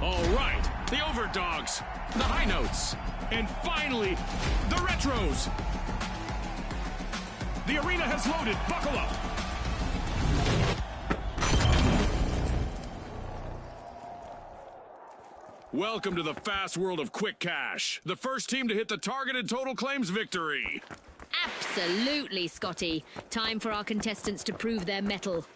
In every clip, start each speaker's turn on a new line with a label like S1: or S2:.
S1: All right, the overdogs, the high notes, and finally, the retros. The arena has loaded. Buckle up. Welcome to the fast world of quick cash. The first team to hit the targeted total claims victory.
S2: Absolutely, Scotty. Time for our contestants to prove their mettle.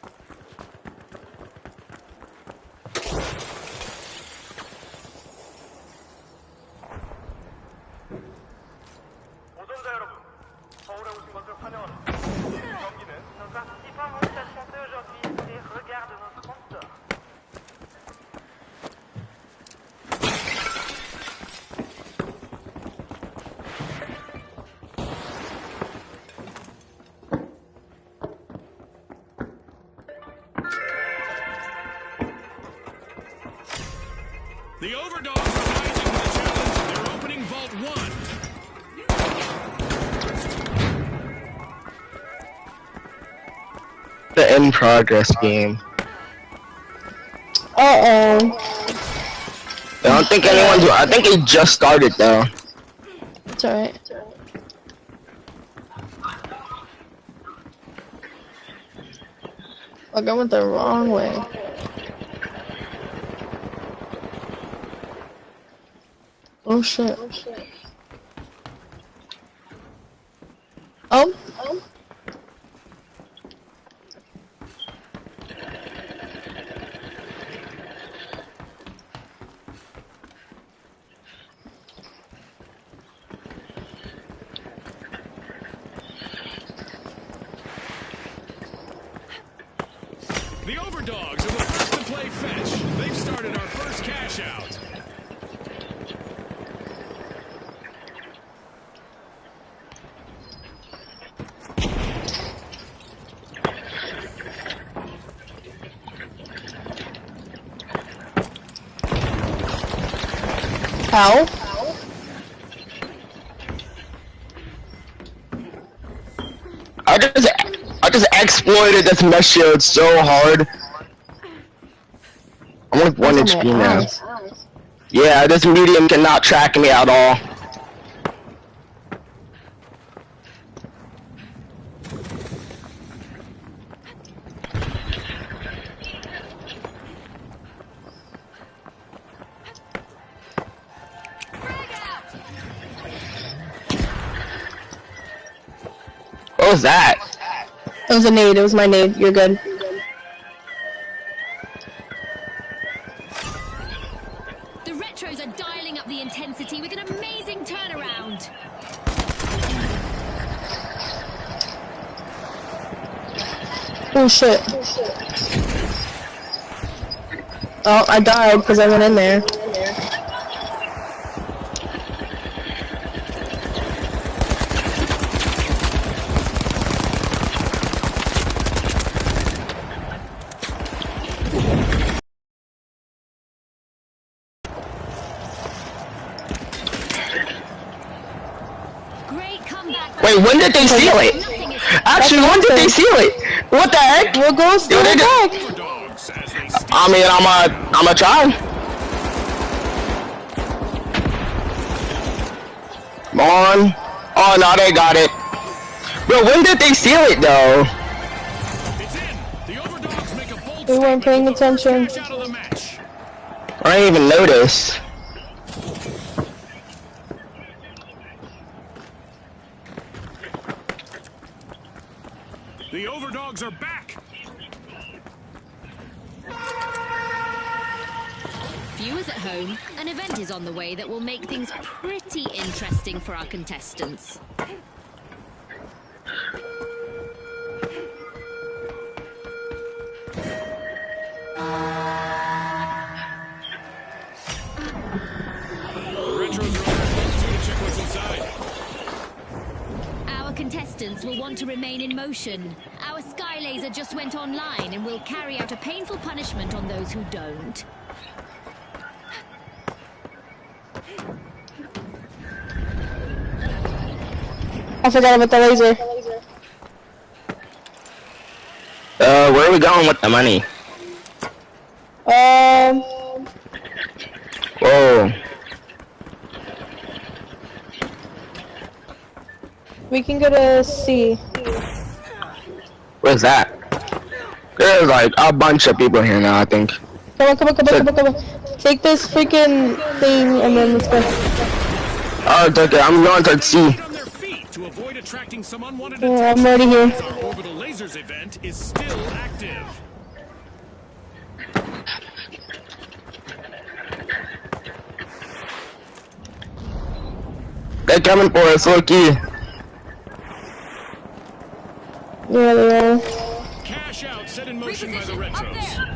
S1: The overdogs are rising to the challenge. They're opening Vault 1.
S3: The in progress game.
S4: Uh-oh.
S3: I don't think anyone's. I think it just started though.
S4: It's alright. Like I went the wrong way. Oh shit. Oh.
S1: The overdogs are the first to play fetch. They've started our first cash out.
S4: How?
S3: I just exploited this mesh shield so hard. I'm with 1 HP now. Yeah, this medium cannot track me at all. What was that?
S4: It was a nade, it was my nade, you're good.
S2: The retros are dialing up the intensity with an amazing turnaround.
S4: Oh shit. Oh, I died because I went in there.
S2: Great comeback.
S3: Wait, when did they seal it? Actually, when did they seal it? What the heck?
S4: We'll go still back.
S1: Overdogs as they steal.
S3: I mean, I'm a try. Come on. Oh no, they got it. Bro, when did they seal it though?
S1: It's in. The overdogs make a bold
S4: We weren't paying
S1: statement with the
S4: attention.
S1: first cash out of the match.
S3: I didn't even notice.
S1: The overdogs are back.
S2: Viewers at home, an event is on the way that will make things pretty interesting for our contestants.
S1: Retros are on their to check what's inside.
S2: Our contestants will want to remain in motion. Our sky laser just went online and will carry out a painful punishment on those who don't.
S4: I forgot about the laser.
S3: Where are we going with the money?
S4: we can go to C.
S3: Where's that? There's like a bunch of people here now, I think.
S4: Come on, come on, come on, come on, come on. Take this freaking thing and then let's go.
S3: Oh, it's okay. I'm going to C.
S1: On their feet to avoid attracting some unwanted
S4: Yeah, I'm already here.
S1: Our orbital lasers event is still active.
S3: They're coming for us, look-y.
S4: Yeah, they are.
S1: Cash out set in motion by the retros.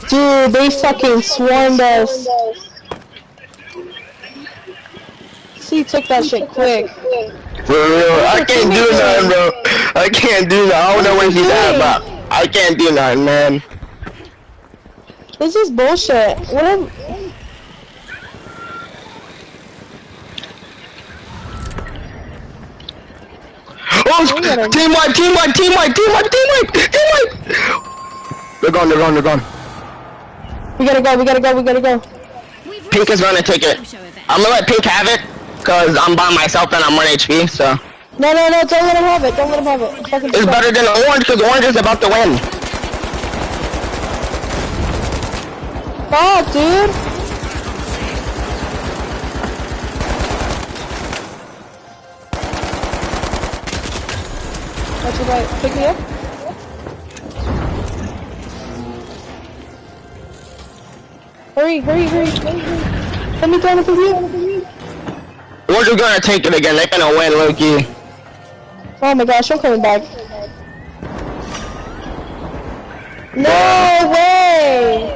S4: Dude, they fucking swarmed us. C took that shit quick.
S3: For real, I can't do nothing, bro. I can't do nothing. I don't know where he's at, but I can't do nothing, man.
S4: This is bullshit. What am...
S3: Oh, team wipe, team wipe, team wipe, team wipe, team wipe, team wipe. They're gone, they're gone, they're gone.
S4: We gotta go, we gotta go, we gotta go.
S3: Pink is gonna take it. I'm gonna let Pink have it, cause I'm by myself and I'm 1 HP, so.
S4: No, no, no, don't let him have it, don't let him have it. Fucking
S3: It's better than Orange, cause Orange is about to win.
S4: fuck, dude. That's right, pick me up. Hurry, hurry, hurry, hurry, hurry. Let me go, let me go.
S3: Orange is gonna take it again, they're gonna win, Loki.
S4: Oh my gosh, I'm coming back. No way!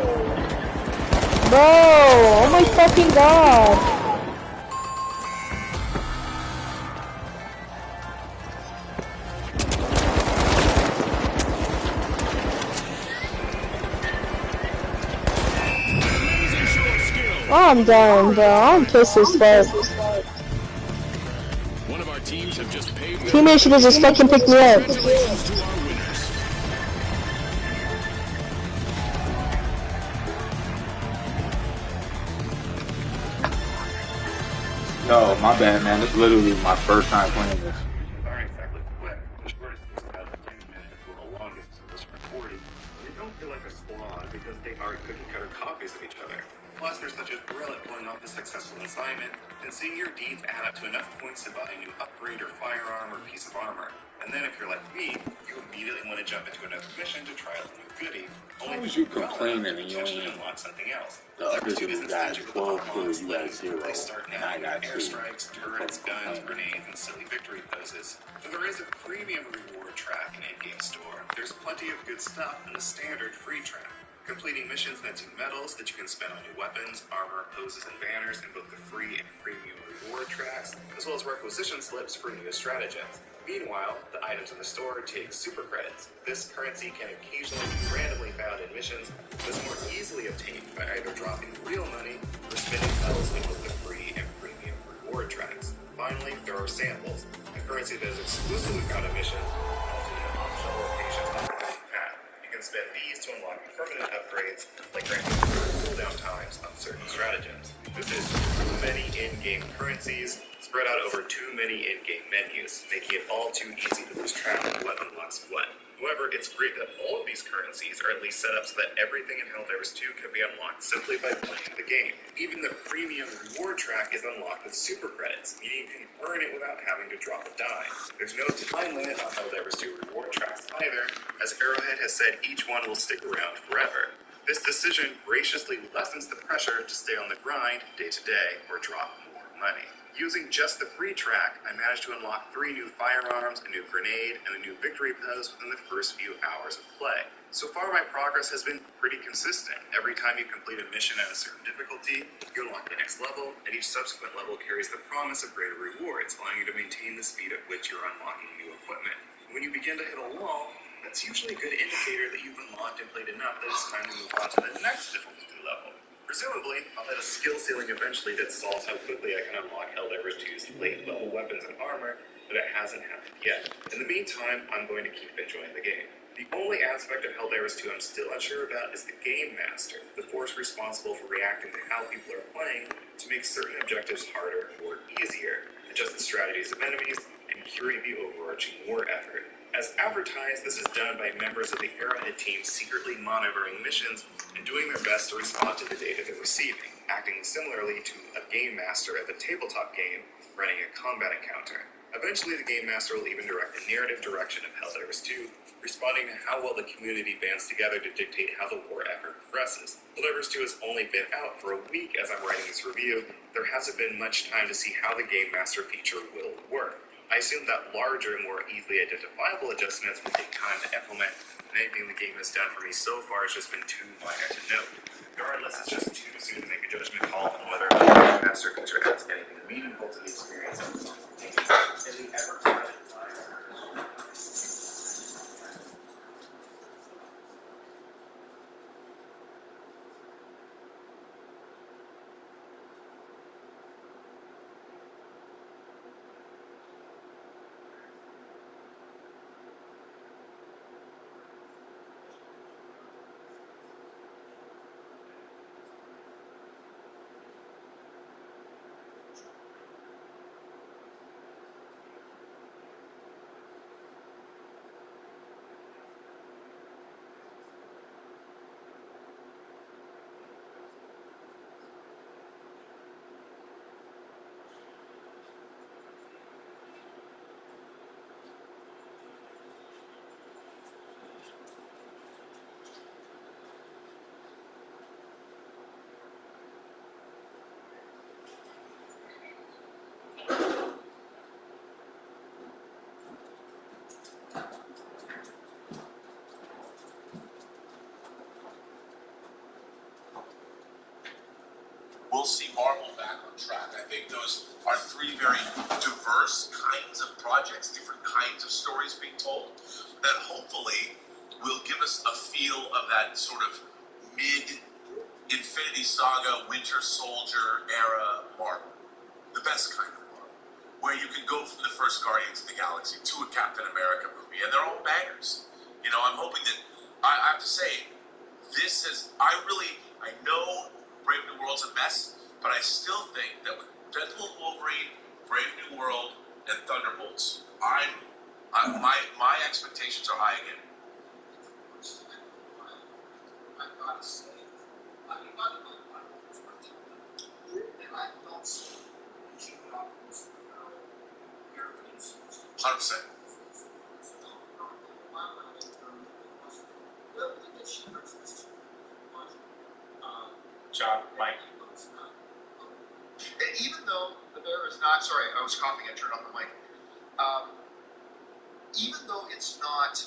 S4: Bro, oh my fucking god.
S1: Amazing show of skill.
S4: Oh, I'm done, bro. I'm pissed as fuck.
S1: One of our teams have just paid.
S4: Teammate should have just fucking picked me up.
S1: Congratulations to our winners.
S5: Yo, my bad, man. This is literally my first time playing this.
S6: Aren't exactly quick. The shortest is about 10 minutes, while the longest is 40. They don't feel like a squad because they are cookie-cutter copies of each other. Plus, there's such a thrill at pulling off a successful assignment and seeing your deeds add up to enough points to buy a new upgrade or firearm or piece of armor. And then if you're like me, you immediately want to jump into another mission to try out the new goodie.
S5: How was you complaining and you
S6: potentially
S5: only
S6: unlock something else.
S5: the other dude got 12 kills, you got 0,
S6: They start
S5: and
S6: now
S5: I got
S6: with
S5: 2.
S6: airstrikes, turrets, guns, grenades, and silly victory poses. So there is a premium reward track in in-game store. There's plenty of good stuff in the standard free track. Completing missions netting medals that you can spend on new weapons, armor, poses, and banners in both the free and premium reward tracks, as well as requisition slips for new stratagems. Meanwhile, the items in the store take super credits. This currency can occasionally be randomly found in missions, but is more easily obtained by either dropping real money or spending medals in both the free and premium reward tracks. Finally, there are samples, a currency that is exclusively found in missions, often in optional locations on the path. You can spend these to unlock permanent upgrades, like granting cooldown times on certain stratagems. This is too many in-game currencies spread out over too many in-game menus, making it all too easy to lose track of what unlocks what. However, it's great that all of these currencies are at least set up so that everything in Helldivers 2 can be unlocked simply by playing the game. Even the premium reward track is unlocked with super credits, meaning you can earn it without having to drop a dime. There's no time limit on Helldivers 2 reward tracks either, as Arrowhead has said each one will stick around forever. This decision graciously lessens the pressure to stay on the grind day to day or drop more money. Using just the free track, I managed to unlock 3 new firearms, a new grenade, and a new victory pose within the first few hours of play. So far, my progress has been pretty consistent. Every time you complete a mission at a certain difficulty, you unlock the next level, and each subsequent level carries the promise of greater rewards, allowing you to maintain the speed at which you're unlocking new equipment. When you begin to hit a wall, that's usually a good indicator that you've unlocked and played enough that it's time to move on to the next difficulty level. Presumably, I'll hit a skill ceiling eventually that solves how quickly I can unlock Helldivers 2's late level weapons and armor, but it hasn't happened yet. In the meantime, I'm going to keep enjoying the game. The only aspect of Helldivers 2 I'm still unsure about is the Game Master, the force responsible for reacting to how people are playing to make certain objectives harder or easier, adjust the strategies of enemies, and curate the overarching war effort. As advertised, this is done by members of the Arrowhead team secretly monitoring missions and doing their best to respond to the data they're receiving, acting similarly to a Game Master of a tabletop game running a combat encounter. Eventually, the Game Master will even direct the narrative direction of Helldivers 2, responding to how well the community bands together to dictate how the war effort progresses. Helldivers 2 has only been out for a week as I'm writing this review. There hasn't been much time to see how the Game Master feature will work. I assume that larger, more easily identifiable adjustments will take time to implement, and anything the game has done for me so far has just been too minor to note. Regardless, it's just too soon to make a judgment call on whether the Game Master feature adds anything meaningful to the experience of the game. In the ever-present
S7: we'll see Marvel back on track. I think those are three very diverse kinds of projects, different kinds of stories being told, that hopefully will give us a feel of that sort of mid-Infinity Saga, Winter Soldier era Marvel. The best kind of Marvel. Where you can go from the first Guardians of the Galaxy to a Captain America movie, and they're all bangers. You know, I'm hoping that, I have to say, this is, I know Brave New World's a mess, but I still think that with Deadpool & Wolverine, Brave New World, and Thunderbolts, my expectations are high again.
S8: I gotta say, I mean, not even and I don't see keep it up with Europeans.
S7: 100%.
S5: John, Mike.
S8: And even though the bear is not, sorry, I was coughing, I turned on the mic. Even though it's not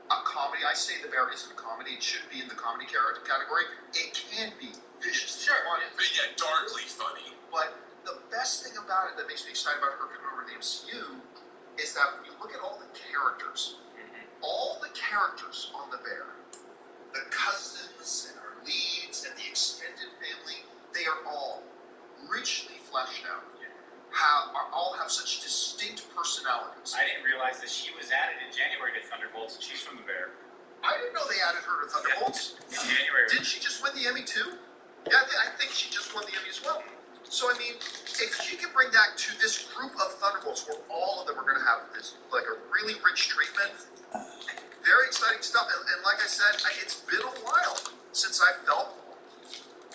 S8: a comedy, I say the bear isn't a comedy, it should be in the comedy category. It can be vicious.
S7: Sure. Yeah, darkly funny.
S8: But the best thing about it that makes me excited about her coming over to the MCU is that when you look at all the characters on the bear, the cousins and our leads and the extended family, they are all richly fleshed out. All have such distinct personalities.
S5: I didn't realize that she was added in January to Thunderbolts. She's from the Bear.
S8: I didn't know they added her to Thunderbolts.
S5: In January.
S8: Did she just win the Emmy too? Yeah, I think she just won the Emmy as well. So I mean, if she can bring that to this group of Thunderbolts, where all of them are going to have this like a really rich treatment, very exciting stuff. And like I said, it's been a while since I felt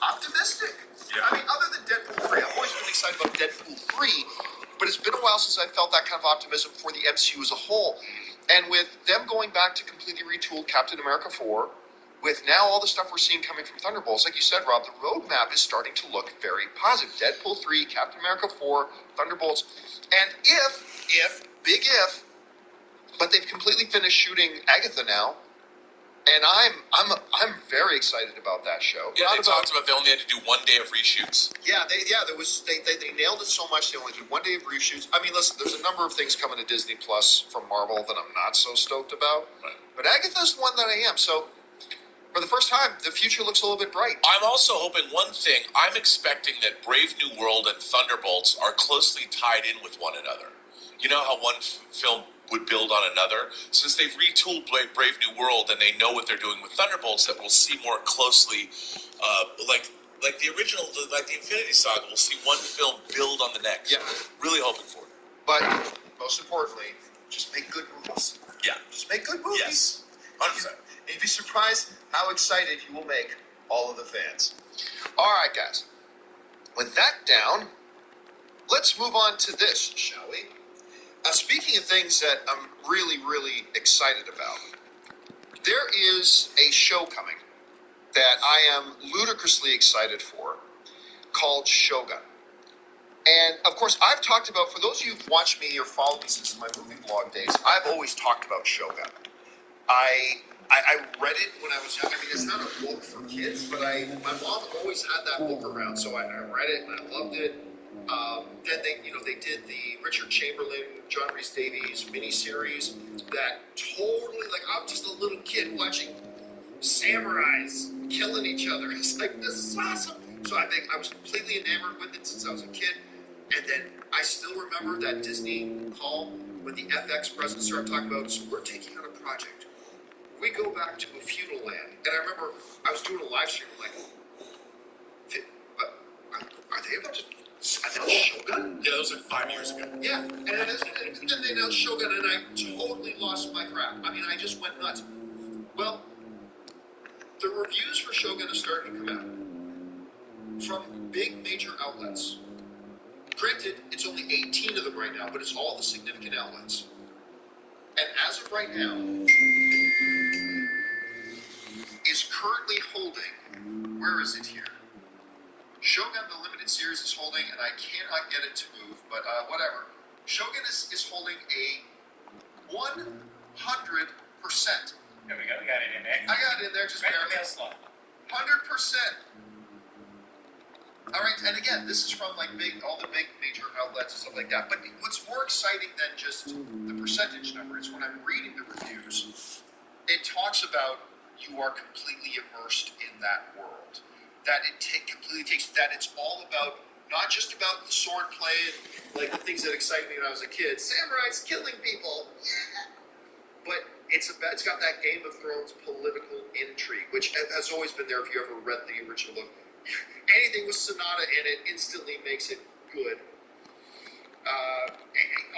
S8: optimistic.
S7: Yeah.
S8: I mean, other than Deadpool 3, I've always been excited about Deadpool 3, but it's been a while since I felt that kind of optimism for the MCU as a whole. And with them going back to completely retooled Captain America 4, with now all the stuff we're seeing coming from Thunderbolts, like you said, Rob, the roadmap is starting to look very positive. Deadpool 3, Captain America 4, Thunderbolts, and big if, but they've completely finished shooting Agatha now, and I'm very excited about that show.
S7: Yeah, they talked about they only had to do 1 day of reshoots.
S8: They nailed it so much they only did 1 day of reshoots. I mean, listen, there's a number of things coming to Disney Plus from Marvel that I'm not so stoked about,
S7: Right.
S8: but Agatha's the one that I am. So for the first time, the future looks a little bit bright.
S7: I'm also hoping one thing. I'm expecting that Brave New World and Thunderbolts are closely tied in with one another. You know how one film would build on another? Since they've retooled Brave New World and they know what they're doing with Thunderbolts, that we'll see more closely, like the original, like the Infinity Saga, we'll see one film build on the next.
S8: Yeah.
S7: Really hoping for it.
S8: But most importantly, just make good movies.
S7: Yeah.
S8: Just make good movies.
S7: Yes. 100%.
S8: You'd be surprised how excited you will make all of the fans. All right, guys. With that down, let's move on to this, shall we? Speaking of things that I'm really, really excited about, there is a show coming that I am ludicrously excited for called Shogun. And, of course, I've talked about, for those of you who've watched me or followed me since my movie blog days, I've always talked about Shogun. I read it when I was young. I mean, it's not a book for kids, but my mom always had that book around, so I read it and I loved it. Then they did the Richard Chamberlain, John Rhys Davies miniseries that totally, like, I'm just a little kid watching samurais killing each other. It's like, this is awesome. So I think I was completely enamored with it since I was a kid. And then I still remember that Disney call when the FX president started talking about, so we're taking on a project. We go back to a feudal land. And I remember I was doing a live stream, like, are they about to announce Shogun?
S7: Yeah, that was like 5 years ago.
S8: Yeah, and then they announced Shogun, and I totally lost my crap. I mean, I just went nuts. Well, the reviews for Shogun are starting to come out from big major outlets. Granted, it's only 18 of them right now, but it's all the significant outlets. And as of right now, is currently holding, where is it here? Shogun, the limited series, is holding, and I cannot get it to move, but whatever. Shogun is holding a 100%.
S9: There we go, we got it in there.
S8: I got it in there, just
S9: right
S8: barely.
S9: in the slot.
S8: 100%. All right, and again, this is from like all the big major outlets and stuff like that. But what's more exciting than just the percentage number is when I'm reading the reviews, it talks about you are completely immersed in that world. That it completely takes that it's all about not just about the sword play and like the things that excite me when I was a kid, samurais killing people, yeah. But it's got that Game of Thrones political intrigue, which has always been there if you ever read the original book. Anything with Sonata in it instantly makes it good.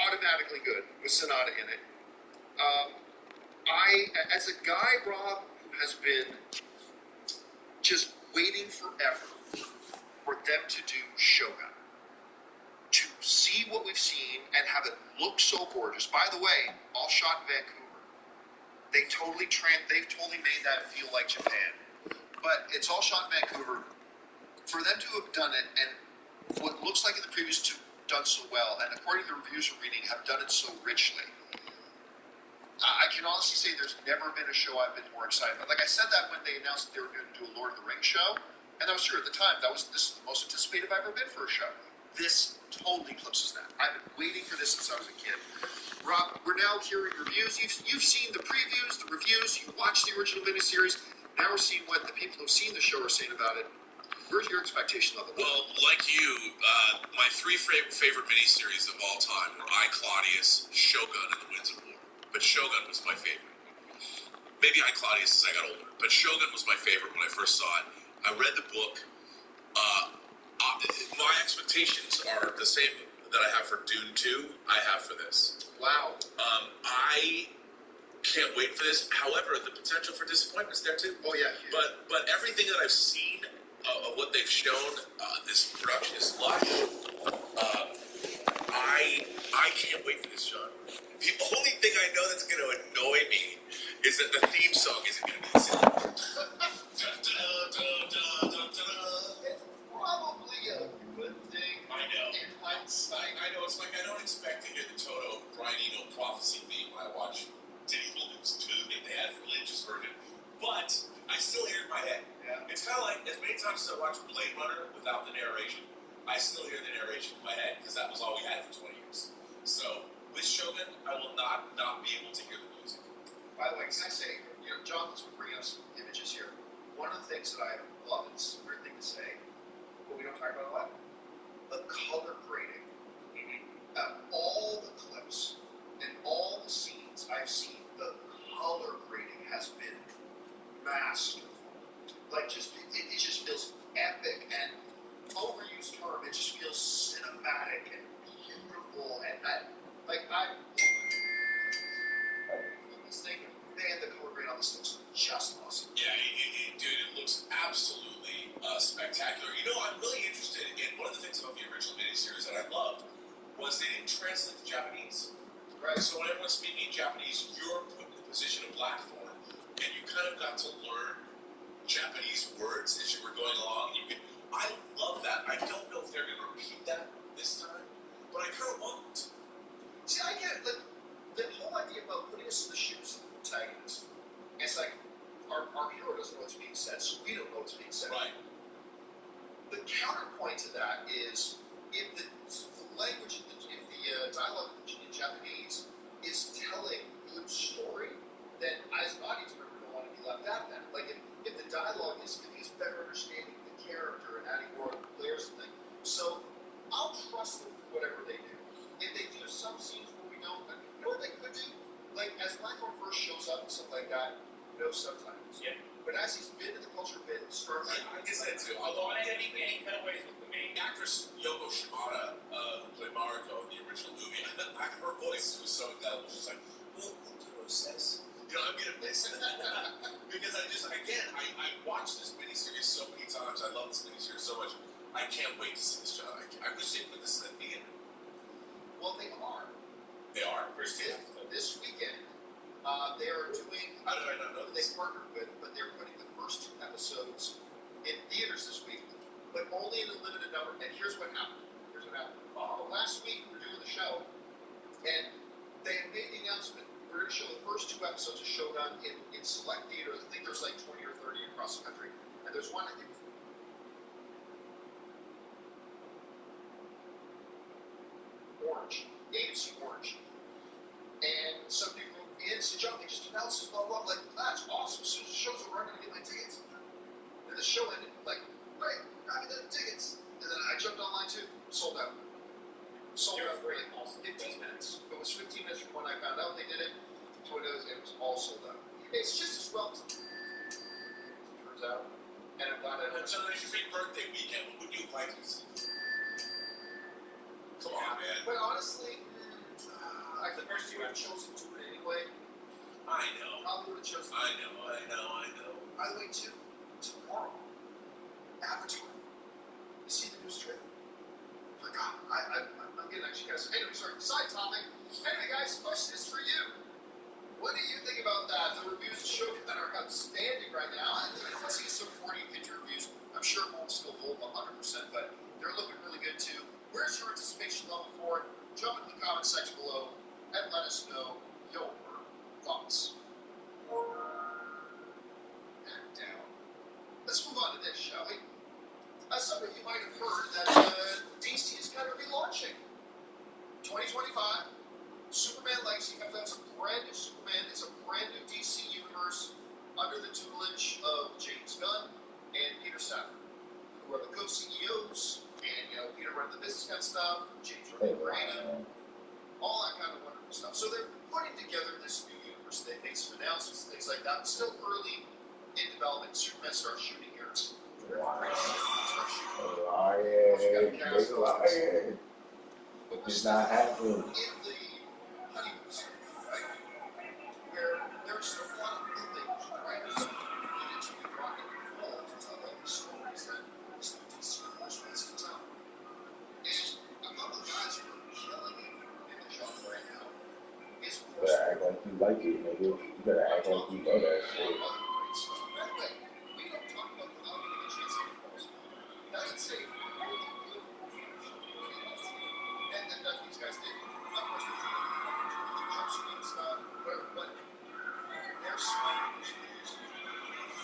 S8: Automatically good with Sonata in it. As a guy, Rob, who has been just waiting forever for them to do Shogun, to see what we've seen and have it look so gorgeous. By the way, all shot in Vancouver. They've totally made that feel like Japan. But it's all shot in Vancouver. For them to have done it, and what looks like in the previews to done so well, and according to the reviews we're reading, have done it so richly, I can honestly say there's never been a show I've been more excited about. Like I said that when they announced that they were going to do a Lord of the Rings show, and that was true at the time. This is the most anticipated I've ever been for a show. This totally eclipses that. I've been waiting for this since I was a kid. Rob, we're now hearing reviews. You've seen the previews, the reviews. You watched the original miniseries. Now we're seeing what the people who've seen the show are saying about it. Where's your expectation level?
S7: Well, like you, my 3 favorite miniseries of all time were I, Claudius, Shogun, and The Winds of War. But Shogun was my favorite. Maybe I, Claudius, as I got older. But Shogun was my favorite when I first saw it. I read the book. My expectations are the same that I have for Dune 2, I have for this.
S8: Wow.
S7: I can't wait for this. However, the potential for disappointment's there too.
S8: Oh, yeah.
S7: But everything that I've seen of what they've shown, this production is lush. I can't wait for this, John. The only thing I know that's going to annoy me is that the theme song isn't going to be the same.
S8: Probably a good thing.
S7: I know.
S8: In hindsight.
S7: I know. It's like I don't expect to hear the Toto Brian Eno prophecy theme when I watch Diddy Williams 2 that they had a religious version. But I still hear it in my head.
S8: Yeah.
S7: It's kind of like, as many times as I watch Blade Runner without the narration, I still hear the narration in my head because that was all we had for 20 years. So, with Shogun, I will not be able to hear the music.
S8: By the way, can I say, John, let's bring us some images here. one of the things that I love, and it's a weird thing to say, but we don't talk about a lot, the color grading. All the clips and all the scenes I've seen, the color grading has been masterful. Like, it just feels epic and overused term. It just feels cinematic and beautiful. And I'm mistaken. Man, the color grade on this looks just awesome.
S7: Yeah, dude, it looks absolutely spectacular. You know, I'm really interested in one of the things about the original miniseries that I loved was they didn't translate to Japanese.
S8: Right.
S7: So when everyone's speaking Japanese, you're put in the position of Blackthorn, and you kind of got to learn Japanese words as you were going along. I love that. I don't know if they're going to repeat that this time, but I kind of want to.
S8: See, I get it. The whole idea about putting us in the shoes of the protagonist. It's like our hero doesn't know what's being said, so we don't know what's being said.
S7: Right.
S8: The counterpoint to that is if the language, if the dialogue in Japanese is telling a good story, then as an audience member, don't want to be left out of that. Like if the dialogue is giving us better understanding of the character and adding more layers and things. So I'll trust them for whatever they do. If they do some scenes where we don't, you know what they could do? Like as Blackthorn first shows up and stuff like that, no subtitles.
S7: Yeah.
S8: But as he's been in the culture bit, starts.
S7: I guess that too. Although I didn't any cutaways with the main actress Yoko Shimada, who played Mariko in the original movie, her voice was so incredible. She's like, "Look, Totoro says." You know, I'm gonna miss it because I watched this miniseries so many times. I love this miniseries so much. I can't wait to see this show. I wish they put this in the theater.
S8: Well, they are.
S7: They are. Where's
S8: This weekend, they are doing.
S7: How did I not know
S8: They
S7: this?
S8: partnered with, but they're putting the first 2 episodes in theaters this week, but only in a limited number. And here's what happened. Last week we were doing the show, and they had made the announcement. We're going to show the first 2 episodes of Shogun in select theaters. I think there's like 20 or 30 across the country, and there's one I think. Orange, AMC Orange. And somebody wrote in, said, John, they just announced this, blah, blah, blah. Like, that's awesome. As soon as the show's over, I'm going to get my tickets. And the show ended, like, great, I got the tickets. And then I jumped online too, sold out. Sold out for 15 minutes. It was 15 minutes from when I found out they did it to when it was all sold out. It's just as well as it turns out. And I'm glad I don't.
S7: So there's your big birthday weekend. What would you like to see? Come on, man.
S8: But honestly, I think first you would have chosen to do it anyway.
S7: I know.
S8: Probably would have chosen.
S7: I know.
S8: By the way, too, tomorrow, Avatar. You see the news trailer? My God, I'm getting actually guys. Anyway, sorry, side topic. Anyway, guys, question is for you. What do you think about that? The reviews of Shogun are outstanding right now. I see some 40 picture reviews. I'm sure it won't still hold 100%, but they're looking really good too. Where's your anticipation level for it? Jump into the comment section below and let us know your thoughts. And down. Let's move on to this, shall we? Some of you might have heard that DC is going to be launching 2025. Superman Legacy comes out. It's a brand new Superman. It's a brand new DC universe under the tutelage of James Gunn and Peter Safran, who are the co-CEOs. And, Peter running the business kind of stuff, James running the creative, all that kind of wonderful stuff. So they're putting together this new universe. They made some announcements, things like that. Still early in development. Superman starts shooting here.
S5: It's not happening.
S8: In the honeymoon stage, right? Where there's still a lot of buildings, right? Needed to be brought into the fold to tell all these stories that this new DC universe wants to tell. And a couple of guys who are killing it in the genre right now is
S5: You better act like you like it, nigga. You better act like you know that shit.
S8: By the way, we don't talk about the album in the Transcendent Force. That's a really good and then these guys did. Of course, there's jump screens, whatever, but they're smart engineers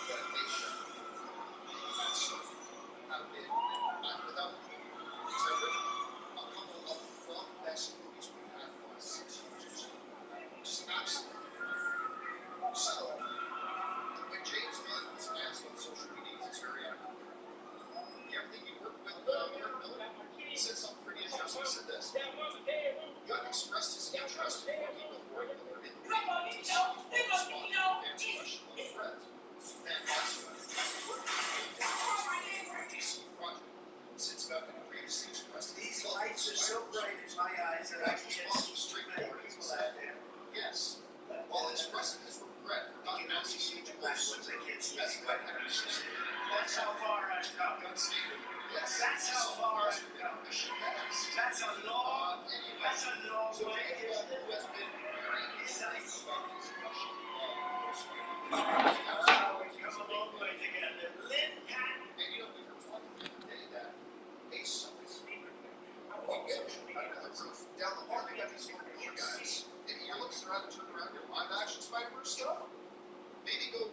S8: that they show. And so, have been, without exaggeration, a couple of the best movies we've had in the last 6 years or so. Just absolutely. So, the
S6: These lights are so bright in my eyes that I can't see straight people out there.
S8: Yes. All expressing his regret for not announcing huge
S6: Backwards, I can't see anybody.
S8: That's
S6: how far I've come.
S8: Yes.
S6: That's how far I've come. That's a long way. We've come a long way together. Lynn Patton.
S8: And you know, we were talking today that a social speaker down the hall, they got these little guys. And you're looking around and turn around your live action Spider-Man stuff. Maybe go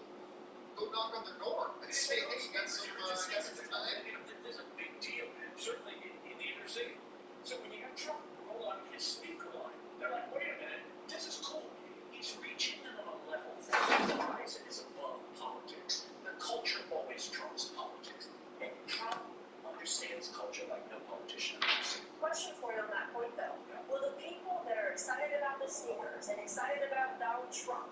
S8: knock on their door and say, hey, you got some time.
S6: There's a big deal, certainly in the inner city. So when you have Trump roll out his speaker line, they're like, wait a minute, this is cool. He's reaching them on a level that is above politics. The culture always trumps politics. And Trump understands culture like no politician does.
S9: Question for you on that point, though. Will the people that are excited about the sneakers and excited about Donald Trump,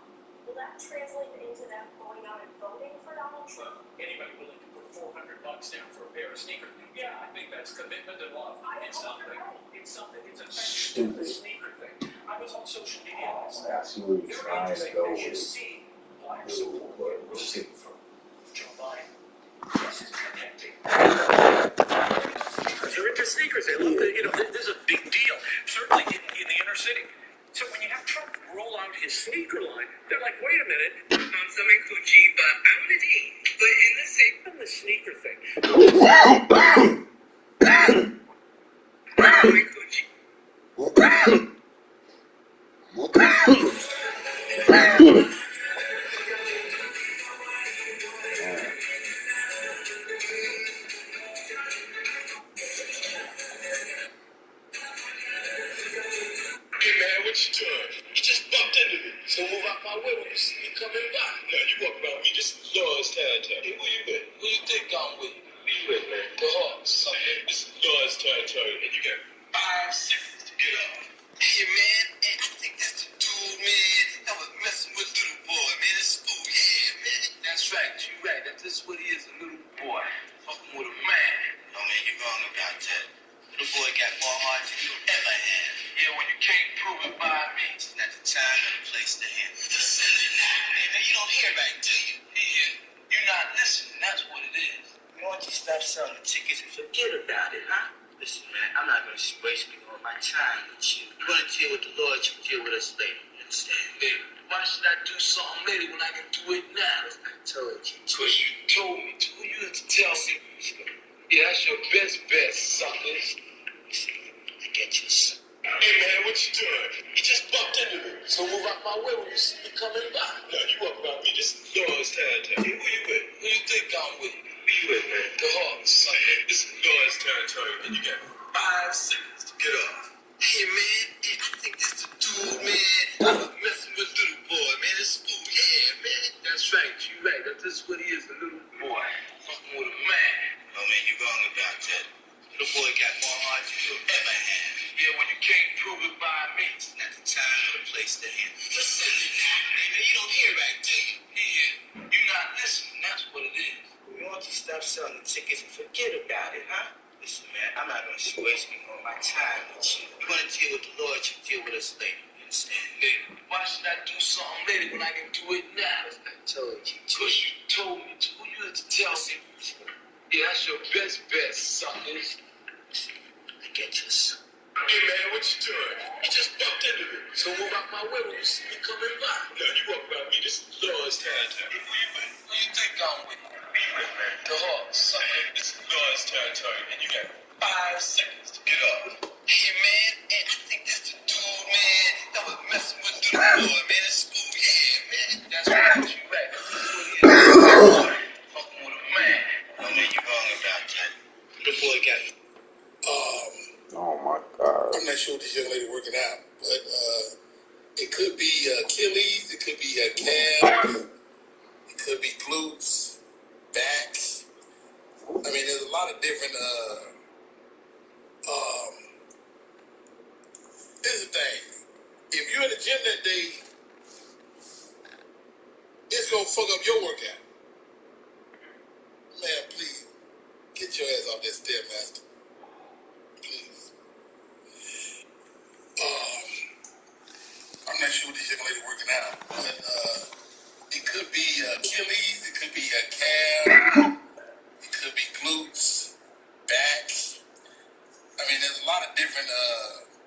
S9: will that translate into them going out and voting for Donald Trump?
S6: Anybody willing to put $400 down for a pair of sneakers? Yeah, I think that's commitment and love. It's something. It's a stupid sneaker thing. I was on social media last night.
S5: Absolutely trying to go with it.
S6: See black support. We'll see from Joe Biden. This is connecting. They're into sneakers. They love there's a big deal, certainly in the inner city. So when you have Trump roll out his sneaker line, they're like, wait a minute. But in the sneaker thing.
S7: Hey man, what you doing? You just bumped into me. So move out my way when you see me coming by. No, you walk around me. This is Lord's territory. Hey, who you with? Who you think I'm with? Who you with, man? The Hawks. This is Lord's territory. And you got 5 seconds to get off. Hey man, I think that's the dude, man. I was messing with little boy, man, in school. Yeah, man. That's right, you right. That's what he is, a little boy. Fucking with a man. No, man, you're wrong about that. Little boy got more heart than you ever had. Yeah, when you can't prove it by me, it's not the time and the place to handle it. Listen, man, you don't hear right, do you? Yeah. You're not listening, that's what it is. Why don't you stop selling the tickets and forget about it, huh? Listen, man, I'm not going to waste all my time with you. You want to deal with the Lord, you deal with us later. You understand? Later. Why should I do something later when I can do it now? I told you. Because you told me to. Who you had to tell me? Yeah, that's your best bet, suckers. I get you, son. Hey, man, what you doing? You just bumped into me. So move out my way when you see me coming by. No, you walk around me. This is Lord's territory. Hey, who you with? Who you think I'm with? Who you with, man? The Hawks. This is Lord's territory. And you got 5 seconds to get off. Hey, man, I think that's the dude, man. I was messing with little boy, man, in school. Yeah, man. That's right, you right. That's what he is, a little boy. Fucking with a man. No, man, you're wrong about that. Little boy got more heart than you ever had. Yeah, when you can't prove it by me, it's not the time or the place to handle it. Listen, man, you don't hear right, do you? Yeah. You're not listening, that's what it is. Why don't you stop selling the tickets and forget about it, huh? Listen, man, I'm not going to waste all my time with you. You want to deal with the Lord, you deal with us later. You understand? Later. Why should I do something later when I can do it now? I told you. Because you told me to. Who you had to tell me? Yeah, that's your best bet, suckers. I get you, son. Hey, man, what you doing? You just bumped into me. So move out my way when you see me coming by. No, you walk around me. This is Lord's territory. Hey, who you with? Who you think I'm with? Who you with, man? The Hawks. This is Lord's territory. And you got 5 seconds to get off. Hey, man, I think that's the dude, man. That was messing with the boy, man, in school. Yeah, man. That's right, you right. That's what he is. Fucking with a man. No, man, you're wrong about that. The boy got
S5: Oh my God.
S10: I'm not sure what this young lady working out, but it could be Achilles, it could be calf, it could be glutes, back. I mean, there's a lot of different. Here's the thing: if you're in the gym that day, it's gonna fuck up your workout. Man, please get your ass off that Stairmaster, please. I'm not sure what this young lady working out, but it could be Achilles, it could be a calf.